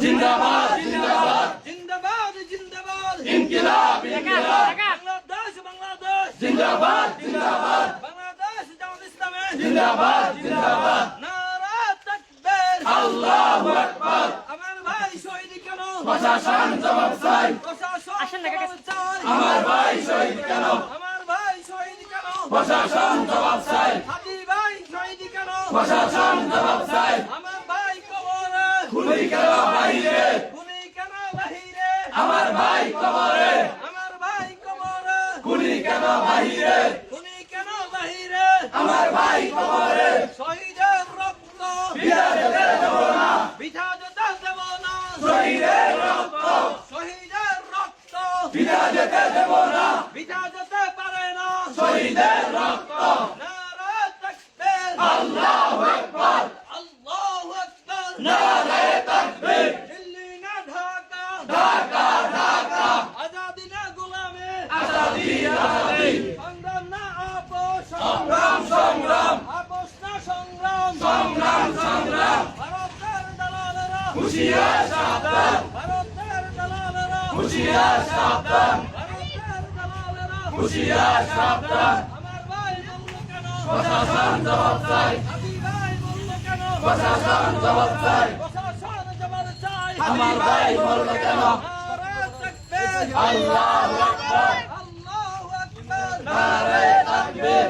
জিন্দাবাদ জিন্দাবাদ জিন্দাবাদ জিন্দাবাদ ইনকিলাব ইনকিলাব বাংলাদেশ বাংলাদেশ জিন্দাবাদ জিন্দাবাদ বাংলাদেশ জামাত ইসলামী জিন্দাবাদ জিন্দাবাদ নারা তাকবীর আল্লাহু আকবার আমার ভাই শহীদ কেন প্রশাসন জবাব চাই প্রশাসন জবাব চাই আমার ভাই শহীদ কেন আমার ভাই শহীদ কেন প্রশাসন জবাব চাই হাদি ভাই শহীদ কেন প্রশাসন জবাব চাই আমার ভাই কবরে খুনি কেন বাহিরে খুনি কেন বাহিরে আমার ভাই কবরে আমার ভাই কবরে খুনি কেন বাহিরে খুনি কেন বাহিরে আমার ভাই কবরে শহীদের রক্ত বিনা যেতে দেব না বৃথা যেতে দেব না শহীদের রক্ত শহীদের রক্ত বিনা যেতে দেব না বৃথা যেতে পারে না শহীদের রক্ত নারা তাকবীর আল্লাহু আকবার আল্লাহু আকবার নারে তাকবীর দিল্লি না ঢাকা ঢাকা ঢাকা আজাদি না গোলামি আজাদি আজাদি সংগ্রাম না আপোষ সংগ্রাম সংগ্রাম আপোষ না সংগ্রাম সংগ্রাম সংগ্রাম ভারতের দালালেরা হুঁশিয়ার সাবধান ভারতের দালালেরা হুঁশিয়ার সাবধান ভারতের দালালেরা হুঁশিয়ার সাবধান আমার ভাই বলল কেন প্রশাসন জবাব চাই হাদি ভাই বলল কেন প্রশাসন জবাব চাই প্রশাসন জবাব চাই আমার ভাই বলল কেন নারা তাকবীর আল্লাহু আকবার আল্লাহু আকবার নারে তাকবীর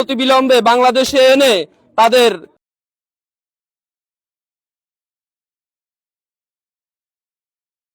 অতি বিলম্বে বাংলাদেশে এনে তাদের